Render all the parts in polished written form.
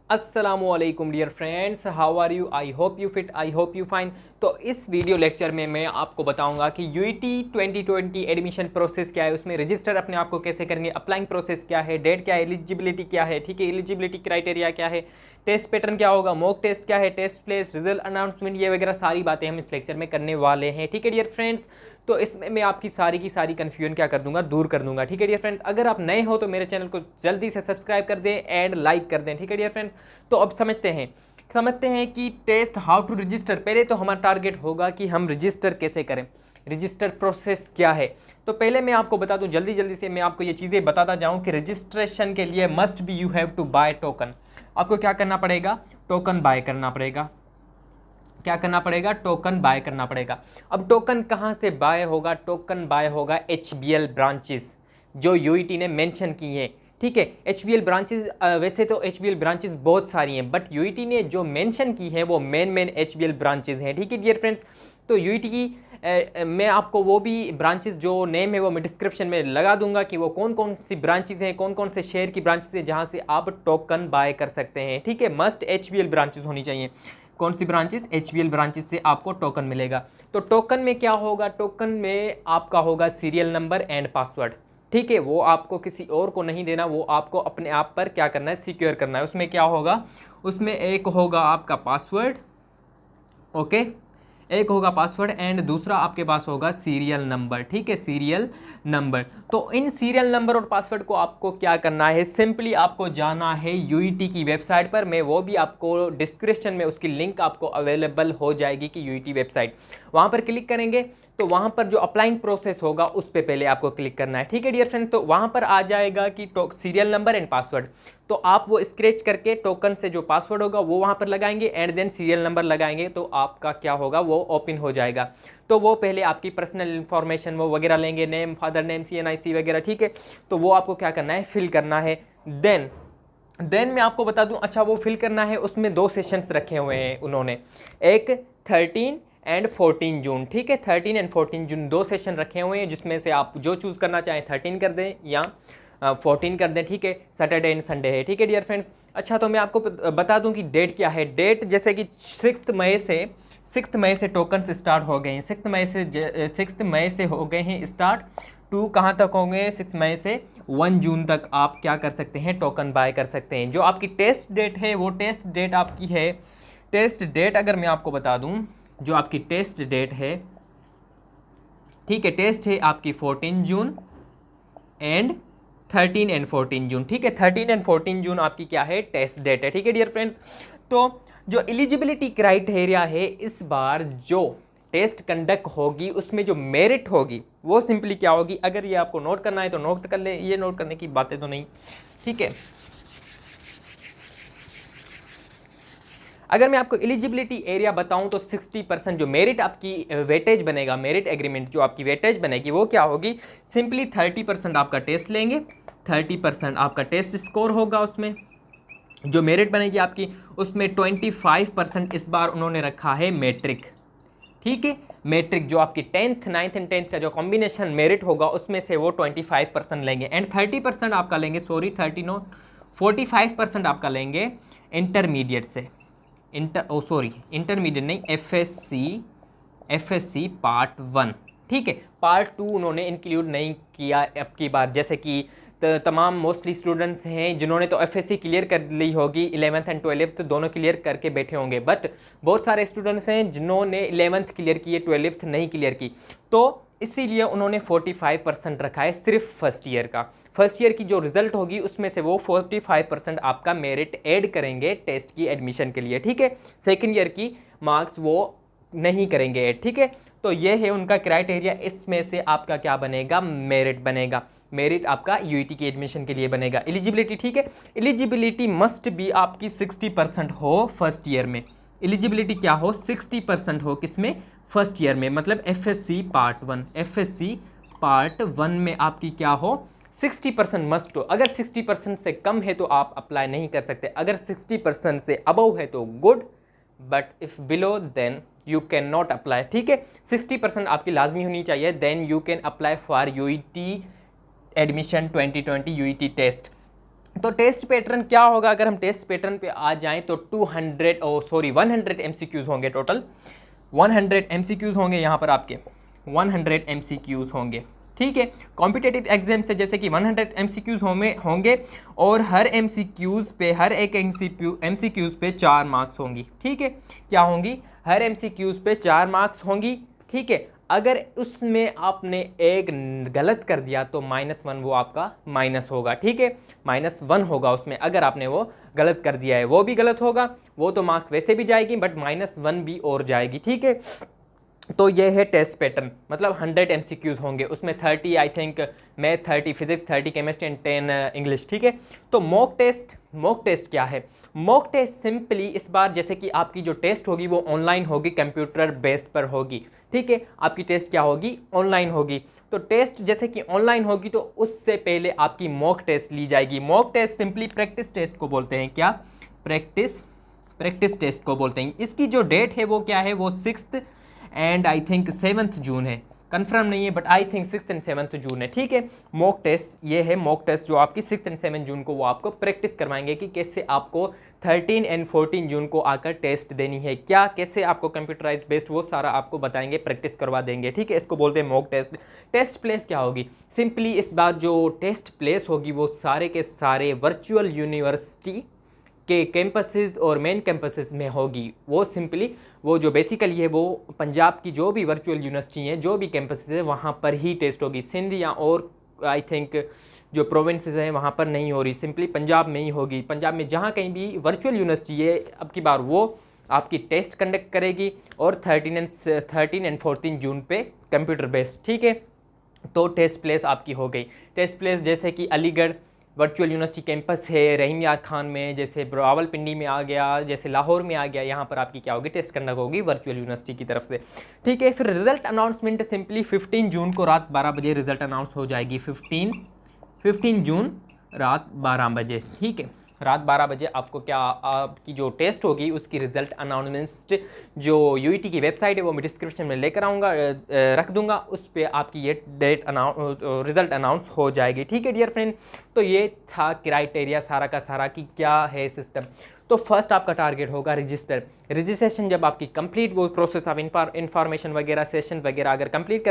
अस्सलामुअलैकुम dear friends, how are you? I hope you fit, I hope you fine. तो इस video lecture में मैं आपको बताऊंगा कि यूईटी 2020 एडमिशन प्रोसेस क्या है, उसमें रजिस्टर अपने आप को कैसे करेंगे, अप्लाइंग प्रोसेस क्या है, डेट क्या है, एलिजिबिलिटी क्या है, ठीक है, एलिजिबिलिटी क्राइटेरिया क्या है, टेस्ट पैटर्न क्या होगा, मॉक टेस्ट क्या है, टेस्ट प्लेस, रिजल्ट अनाउंसमेंट, ये वगैरह सारी बातें हम इस लेक्चर में करने वाले हैं। ठीक है डियर फ्रेंड्स, तो इसमें मैं आपकी सारी की सारी कन्फ्यूजन क्या कर दूंगा, दूर कर दूंगा। ठीक है डियर फ्रेंड, अगर आप नए हो तो मेरे चैनल को जल्दी से सब्सक्राइब कर दें एंड लाइक कर दें। ठीक है डियर फ्रेंड, तो अब समझते हैं कि टेस्ट हाउ टू रजिस्टर। पहले तो हमारा टारगेट होगा कि हम रजिस्टर कैसे करें, रजिस्टर प्रोसेस क्या है। तो पहले मैं आपको बता दूं, जल्दी जल्दी से मैं आपको ये चीज़ें बताता जाऊं कि रजिस्ट्रेशन के लिए must be you have to buy token. आपको क्या करना पड़ेगा? टोकन बाय करना पड़ेगा। क्या करना पड़ेगा? टोकन बाय करना पड़ेगा। अब टोकन कहाँ से बाय होगा? टोकन बाय होगा HBL ब्रांचेस जो यूईटी ने मेंशन की हैं। ठीक है, HBL ब्रांचेस, वैसे तो HBL ब्रांचेस बहुत सारी हैं, बट यूईटी ने जो मेंशन की हैं वो मेन HBL ब्रांचेस हैं। ठीक है डियर फ्रेंड्स, तो यूईटी की मैं आपको वो भी ब्रांचेस जो नेम है वो मैं डिस्क्रिप्शन में लगा दूंगा कि वो कौन कौन सी ब्रांचेस हैं, कौन कौन से शेयर की ब्रांचेस हैं जहाँ से आप टोकन बाय कर सकते हैं। ठीक है, मस्ट HBL ब्रांचेस होनी चाहिए। कौन सी ब्रांचेस? HBL ब्रांचेस से आपको टोकन मिलेगा। तो टोकन में क्या होगा? टोकन में आपका होगा सीरियल नंबर एंड पासवर्ड। ठीक है, वो आपको किसी और को नहीं देना, वो आपको अपने आप पर क्या करना है, सिक्योर करना है। उसमें क्या होगा? उसमें एक होगा आपका पासवर्ड, ओके, एक होगा पासवर्ड एंड दूसरा आपके पास होगा सीरियल नंबर। ठीक है, सीरियल नंबर। तो इन सीरियल नंबर और पासवर्ड को आपको क्या करना है? सिंपली आपको जाना है यूईटी की वेबसाइट पर। मैं वो भी आपको डिस्क्रिप्शन में उसकी लिंक आपको अवेलेबल हो जाएगी कि यूईटी वेबसाइट, वहाँ पर क्लिक करेंगे तो वहाँ पर जो अप्लाइंग प्रोसेस होगा उस पर पहले आपको क्लिक करना है। ठीक है डियर फ्रेंड, तो वहाँ पर आ जाएगा कि सीरियल नंबर एंड पासवर्ड। तो आप वो स्क्रैच करके टोकन से जो पासवर्ड होगा वो वहाँ पर लगाएंगे एंड देन सीरियल नंबर लगाएंगे, तो आपका क्या होगा, वो ओपन हो जाएगा। तो वो पहले आपकी पर्सनल इन्फॉर्मेशन वो वगैरह लेंगे, नेम, फादर नेम, CNIC वगैरह। ठीक है, तो वो आपको क्या करना है, फिल करना है। देन मैं आपको बता दूं, अच्छा वो फिल करना है, उसमें 2 सेशंस रखे हुए हैं उन्होंने, एक 13 एंड 14 जून। ठीक है, 13 एंड 14 जून 2 सेशन रखे हुए हैं, जिसमें से आप जो चूज़ करना चाहें 13 कर दें या 14 कर दें। ठीक है, सैटरडे एंड संडे है। ठीक है डियर फ्रेंड्स, अच्छा तो मैं आपको बता दूं कि डेट क्या है। डेट जैसे कि 6 मई से टोकन स्टार्ट हो गए हैं। 6 मई से हो गए हैं स्टार्ट, टू कहाँ तक होंगे? 6 मई से 1 जून तक आप क्या कर सकते हैं, टोकन बाय कर सकते हैं। जो आपकी टेस्ट डेट है वो टेस्ट डेट आपकी है, टेस्ट डेट अगर मैं आपको बता दूं, जो आपकी टेस्ट डेट है, ठीक है, टेस्ट है आपकी 14 जून एंड 13 एंड 14 जून। ठीक है, 13 एंड 14 जून आपकी क्या है, टेस्ट डेट है। ठीक है डियर फ्रेंड्स, तो जो एलिजिबिलिटी क्राइटेरिया है, इस बार जो टेस्ट कंडक्ट होगी उसमें जो मेरिट होगी वो सिंपली क्या होगी, अगर ये आपको नोट करना है तो नोट कर ले, ये नोट करने की बातें तो नहीं। ठीक है, अगर मैं आपको एलिजिबिलिटी एरिया बताऊं तो 60% जो मेरिट आपकी वेटेज बनेगा, मेरिट एग्रीमेंट जो आपकी वेटेज बनेगी वो क्या होगी, सिंपली 30% आपका टेस्ट लेंगे, 30% आपका टेस्ट स्कोर होगा। उसमें जो मेरिट बनेगी आपकी, उसमें 25% इस बार उन्होंने रखा है मैट्रिक। ठीक है, मैट्रिक जो आपकी 10th 9th एंड 10th का जो कॉम्बिनेशन मेरिट होगा उसमें से वो 25% लेंगे एंड 30% आपका लेंगे, सॉरी 30 नो 45% आपका लेंगे इंटरमीडिएट से, इंटरमीडिएट नहीं, FSC पार्ट 1। ठीक है, पार्ट 2 उन्होंने इंक्लूड नहीं किया अब की बार, जैसे कि तमाम मोस्टली स्टूडेंट्स हैं जिन्होंने तो FSC क्लियर कर ली होगी, 11th एंड 12th दोनों क्लियर करके बैठे होंगे, बट बहुत सारे स्टूडेंट्स हैं जिन्होंने 11th क्लियर की है, 12th नहीं क्लियर की, तो इसीलिए उन्होंने 45% रखा है सिर्फ फर्स्ट ईयर का। फर्स्ट ईयर की जो रिजल्ट होगी उसमें से वो 45% आपका मेरिट ऐड करेंगे टेस्ट की एडमिशन के लिए। ठीक है, सेकेंड ईयर की मार्क्स वो नहीं करेंगे ऐड। ठीक है, तो ये है उनका क्राइटेरिया, इसमें से आपका क्या बनेगा, मेरिट बनेगा। मेरिट आपका यूईटी की एडमिशन के लिए बनेगा। एलिजिबिलिटी, ठीक है, एलिजिबिलिटी मस्ट बी आपकी 60% हो फर्स्ट ईयर में। एलिजिबिलिटी क्या हो, 60% हो, किसमें, फर्स्ट ईयर में, मतलब FSC पार्ट 1, FSC पार्ट 1 में आपकी क्या हो, 60% मस्ट हो। अगर 60% से कम है तो आप अप्लाई नहीं कर सकते, अगर 60% से अबव है तो good, but if below then you can not apply. ठीक है, 60% आपकी लाजमी होनी चाहिए, then you can apply for UET admission 2020 UET test. तो टेस्ट पैटर्न क्या होगा, अगर हम टेस्ट पैटर्न पे आ जाएं तो 100 MCQs होंगे टोटल। 100 MCQs होंगे यहाँ पर आपके, 100 MCQs होंगे, ठीक है। कॉम्पिटेटिव एग्जाम से जैसे कि 100 MCQs होंगे और हर MCQs पे, हर एक MCQs पे 4 मार्क्स होंगी, ठीक है। क्या होंगी? हर MCQs पे 4 मार्क्स होंगी, ठीक है। अगर उसमें आपने एक गलत कर दिया तो -1 वो आपका माइनस होगा, ठीक है। -1 होगा उसमें, अगर आपने वो गलत कर दिया है, वो भी गलत होगा, वो तो मार्क वैसे भी जाएगी बट -1 भी और जाएगी, ठीक है। तो ये है टेस्ट पैटर्न, मतलब 100 MCQs होंगे, उसमें 30 I think math, 30 physics, 30 chemistry and 10 English, ठीक है। तो मॉक टेस्ट क्या है? मॉक टेस्ट सिंपली इस बार जैसे कि आपकी जो टेस्ट होगी वो ऑनलाइन होगी, कंप्यूटर बेस पर होगी, ठीक है। आपकी टेस्ट क्या होगी? ऑनलाइन होगी। तो टेस्ट जैसे कि ऑनलाइन होगी तो उससे पहले आपकी मॉक टेस्ट ली जाएगी। Mock test simply practice test को बोलते हैं। क्या? प्रैक्टिस टेस्ट को बोलते हैं। इसकी जो डेट है वो क्या है? वो 6 एंड आई थिंक 7 जून है, कंफर्म नहीं है बट आई थिंक 6 एंड 7 जून है, ठीक है। मॉक टेस्ट ये है, मॉक टेस्ट जो आपकी 6 एंड 7 जून को वो आपको प्रैक्टिस करवाएंगे कि कैसे आपको 13 एंड 14 जून को आकर टेस्ट देनी है, क्या कैसे आपको कंप्यूटराइज बेस्ड वो सारा आपको बताएंगे, प्रैक्टिस करवा देंगे, ठीक है। इसको बोलते हैं मॉक टेस्ट। टेस्ट प्लेस क्या होगी? सिंपली इस बार जो टेस्ट प्लेस होगी वो सारे के सारे वर्चुअल यूनिवर्सिटी के कैंपसेस और मेन कैंपसेस में होगी। वो सिंपली वो जो बेसिकली है वो पंजाब की जो भी वर्चुअल यूनिवर्सिटी हैं, जो भी कैंपसेस है वहाँ पर ही टेस्ट होगी। सिंध या और आई थिंक जो प्रोविंसेस हैं वहाँ पर नहीं हो रही, सिंपली पंजाब में ही होगी। पंजाब में जहाँ कहीं भी वर्चुअल यूनिवर्सिटी है अब की बार वो आपकी टेस्ट कंडक्ट करेगी और 13 एंड 14 जून पे कंप्यूटर बेस्ड, ठीक है। तो टेस्ट प्लेस आपकी हो गई। टेस्ट प्लेस जैसे कि अलीगढ़ वर्चुअल यूनिवर्सिटी कैंपस है रहीम यार खान में, जैसे रावलपिंडी में आ गया, जैसे लाहौर में आ गया, यहाँ पर आपकी क्या होगी? टेस्ट कंडक्ट होगी वर्चुअल यूनिवर्सिटी की तरफ से, ठीक है। फिर रिजल्ट अनाउंसमेंट सिंपली 15 जून को रात 12 बजे रिजल्ट अनाउंस हो जाएगी। 15 जून रात 12 बजे, ठीक है। रात 12 बजे आपको क्या आपकी जो टेस्ट होगी उसकी रिजल्ट अनाउंसमेंट जो यूईटी की वेबसाइट है वो मैं डिस्क्रिप्शन में लेकर आऊँगा, रख दूंगा, उस पर आपकी ये डेट रिजल्ट अनाउंस हो जाएगी, ठीक है डियर फ्रेंड। तो ये था क्राइटेरिया सारा का सारा कि क्या है सिस्टम। तो फर्स्ट आपका टारगेट होगा रजिस्ट्रेशन। जब आपकी कंप्लीट वो प्रोसेस ऑफ इंफॉर्मेशन वगैरह सेशन वगैरह अगर कंप्लीट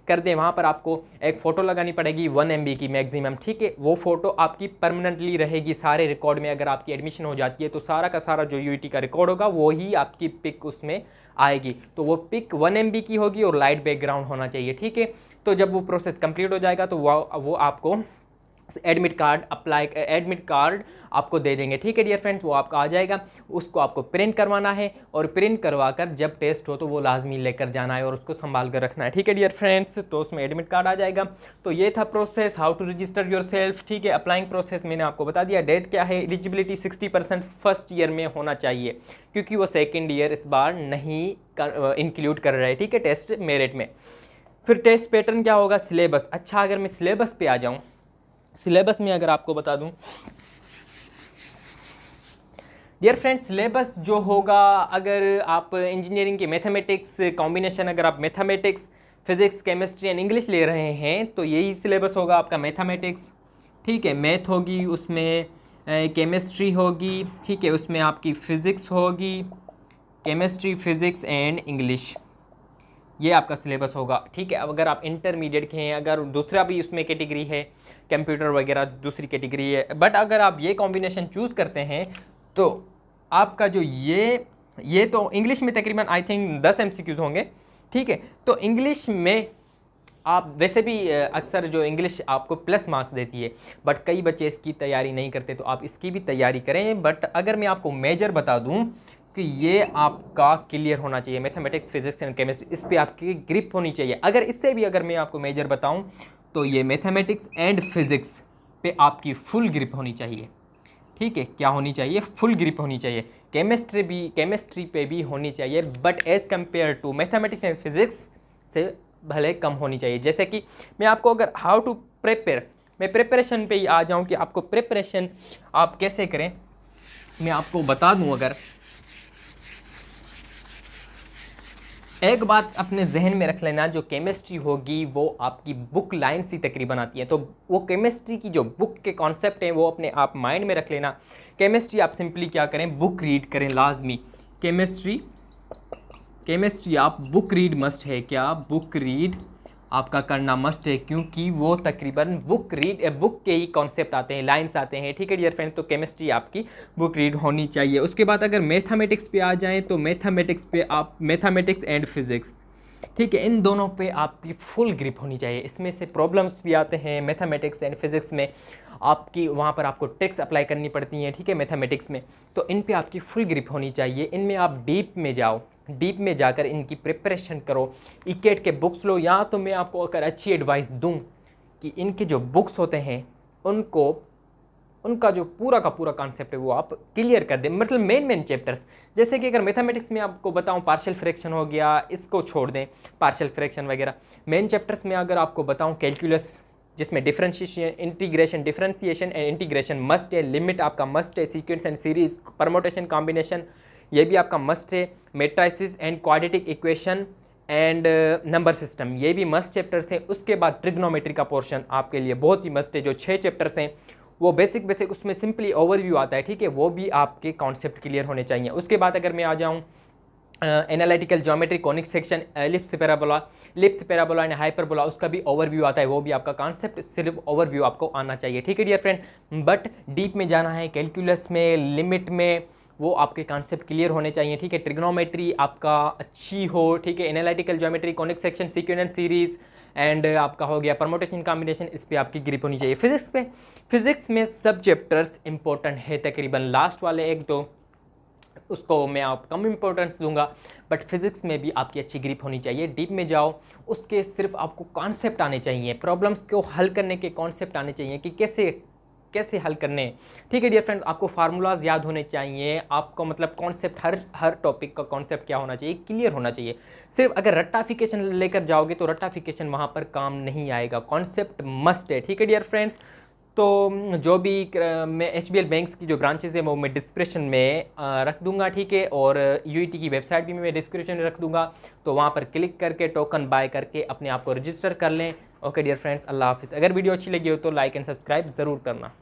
कर दें वहाँ पर आपको एक फ़ोटो लगानी पड़ेगी 1 MB की मैक्सिमम, ठीक है। वो फ़ोटो आपकी परमानेंटली रहेगी सारे रिकॉर्ड में। अगर आपकी एडमिशन हो जाती है तो सारा का सारा जो यूईटी का रिकॉर्ड होगा वो ही आपकी पिक उसमें आएगी। तो वो पिक 1 MB की होगी और लाइट बैकग्राउंड होना चाहिए, ठीक है। तो जब वो प्रोसेस कंप्लीट हो जाएगा तो वो आपको एडमिट कार्ड आपको दे देंगे, ठीक है डियर फ्रेंड्स। वो आपका आ जाएगा, उसको आपको प्रिंट करवाना है और प्रिंट करवाकर जब टेस्ट हो तो वो लाजमी लेकर जाना है और उसको संभाल कर रखना है, ठीक है डियर फ्रेंड्स। तो उसमें एडमिट कार्ड आ जाएगा। तो ये था process, how to register yourself, ठीक है। अप्लाइंग प्रोसेस मैंने आपको बता दिया। डेट क्या है? एलिजिबिलिटी 60% फर्स्ट ईयर में होना चाहिए क्योंकि वो सेकेंड ईयर इस बार नहीं इंक्लूड कर रहे हैं, ठीक है, टेस्ट मेरिट में। फिर टेस्ट पैटर्न क्या होगा? सिलेबस। अच्छा, अगर मैं सिलेबस पे आ जाऊँ, सिलेबस में अगर आपको बता दूं डियर फ्रेंड्स, सिलेबस जो होगा, अगर आप इंजीनियरिंग की मैथमेटिक्स कॉम्बिनेशन, अगर आप mathematics physics chemistry and English ले रहे हैं तो यही सिलेबस होगा आपका। मैथमेटिक्स, ठीक है, मैथ होगी, उसमें केमिस्ट्री होगी, ठीक है, उसमें आपकी फ़िज़िक्स होगी, केमिस्ट्री फिज़िक्स एंड इंग्लिश, ये आपका सिलेबस होगा, ठीक है। अब अगर आप इंटरमीडिएट के हैं, अगर दूसरा भी उसमें कैटेगरी है, कंप्यूटर वगैरह दूसरी कैटेगरी है, बट अगर आप ये कॉम्बिनेशन चूज़ करते हैं तो आपका जो ये तो इंग्लिश में तकरीबन आई थिंक 10 MCQs होंगे, ठीक है। तो इंग्लिश में आप वैसे भी अक्सर जो इंग्लिश आपको प्लस मार्क्स देती है, बट कई बच्चे इसकी तैयारी नहीं करते, तो आप इसकी भी तैयारी करें। बट अगर मैं आपको मेजर बता दूं कि ये आपका क्लियर होना चाहिए, मैथमेटिक्स फिजिक्स एंड केमिस्ट्री, इस पर आपकी ग्रिप होनी चाहिए। अगर इससे भी अगर मैं आपको मेजर बताऊं तो ये मैथमेटिक्स एंड फिजिक्स पे आपकी फुल ग्रिप होनी चाहिए, ठीक है। क्या होनी चाहिए? फुल ग्रिप होनी चाहिए। केमिस्ट्री पे भी होनी चाहिए, but as compare to mathematics and physics से भले कम होनी चाहिए। जैसे कि मैं आपको अगर हाउ टू प्रिपेयर, मैं प्रिपरेशन पे ही आ जाऊं कि आपको प्रिपरेशन आप कैसे करें, मैं आपको बता दूं। अगर एक बात अपने जहन में रख लेना, जो केमिस्ट्री होगी वो आपकी बुक लाइन सी तकरीबन आती है, तो वो केमिस्ट्री की जो बुक के कॉन्सेप्ट हैं वो अपने आप माइंड में रख लेना। केमिस्ट्री आप सिंपली क्या करें, बुक रीड करें लाजमी। केमिस्ट्री आप बुक रीड मस्ट है, क्या बुक रीड आपका करना मस्ट है, क्योंकि वो तकरीबन बुक के ही कॉन्सेप्ट आते हैं, लाइंस आते हैं, ठीक है डियर फ्रेंड। तो केमिस्ट्री आपकी बुक रीड होनी चाहिए। उसके बाद अगर मैथमेटिक्स पे आ जाएं तो मैथमेटिक्स पे आप मैथमेटिक्स एंड फिज़िक्स, ठीक है, इन दोनों पे आपकी फुल ग्रिप होनी चाहिए। इसमें से प्रॉब्लम्स भी आते हैं मैथमेटिक्स एंड फिज़िक्स में, आपकी वहाँ पर आपको ट्रिक्स अप्लाई करनी पड़ती हैं, ठीक है, मैथमेटिक्स में। तो इन पे आपकी फुल ग्रिप होनी चाहिए। इनमें आप डीप में जाओ, डीप में जाकर इनकी प्रिपरेशन करो, इकेट के बुक्स लो। या तो मैं आपको अगर अच्छी एडवाइस दूं कि इनके जो बुक्स होते हैं उनका जो पूरा का पूरा कॉन्सेप्ट है वो आप क्लियर कर दें, मतलब मेन चैप्टर्स। जैसे कि अगर मैथमेटिक्स में आपको बताऊं पार्शियल फ्रैक्शन हो गया, इसको छोड़ दें, पार्शियल फ्रैक्शन वगैरह। मेन चैप्टर्स में अगर आपको बताऊं कैलकुलस, जिसमें डिफरेंशिएशन एंड इंटीग्रेशन मस्ट है, लिमिट आपका मस्ट है, sequence and series, permutation combination ये भी आपका मस्ट है, matrices and quadratic equation and number system ये भी मस्ट चैप्टर्स हैं। उसके बाद ट्रिग्नोमेट्री का पोर्शन आपके लिए बहुत ही मस्ट है, जो 6 चैप्टर्स हैं वो बेसिक उसमें सिंपली ओवरव्यू आता है, ठीक है, वो भी आपके कॉन्सेप्ट क्लियर होने चाहिए। उसके बाद अगर मैं आ जाऊँ analytical geometry, conic section, ellipse parabola and hyperbola, उसका भी ओवरव्यू आता है, वो भी आपका कॉन्सेप्ट सिर्फ ओवरव्यू आपको आना चाहिए, ठीक है डियर फ्रेंड। बट डीप में जाना है, कैलकुलस में, लिमिट में, वो आपके कॉन्सेप्ट क्लियर होने चाहिए, ठीक है। ट्रिग्नोमेट्री आपका अच्छी हो, ठीक है, analytical geometry, conic section, sequence and series and आपका हो गया परमोटेशन कॉम्बिनेशन, इस पे आपकी ग्रिप होनी चाहिए। फिजिक्स में सब चैप्टर्स इंपॉर्टेंट है तकरीबन, लास्ट वाले एक दो उसको मैं आप कम इंपॉर्टेंस दूंगा, बट फिजिक्स में भी आपकी अच्छी ग्रिप होनी चाहिए। डीप में जाओ, उसके सिर्फ आपको कॉन्सेप्ट आने चाहिए, प्रॉब्लम्स को हल करने के कॉन्सेप्ट आने चाहिए कि कैसे हल करने, ठीक है डियर फ्रेंड। आपको फार्मूलाज याद होने चाहिए, आपको मतलब कॉन्सेप्ट हर टॉपिक का कॉन्सेप्ट क्या होना चाहिए, क्लियर होना चाहिए। सिर्फ अगर रट्टाफिकेशन लेकर जाओगे तो रट्टाफिकेशन वहाँ पर काम नहीं आएगा, कॉन्सेप्ट मस्ट है, ठीक है डियर फ्रेंड्स। तो जो भी मैं HBL बैंक्स की जो ब्रांचेस हैं वो मैं डिस्क्रिप्शन में रख दूंगा, ठीक है, और UET की वेबसाइट भी मैं डिस्क्रिप्शन में रख दूंगा, तो वहाँ पर क्लिक करके टोकन बाय करके अपने आप को रजिस्टर कर लें। ओके डियर फ्रेंड्स, अल्लाह हाफिज़। अगर वीडियो अच्छी लगी हो तो लाइक एंड सब्सक्राइब ज़रूर करना।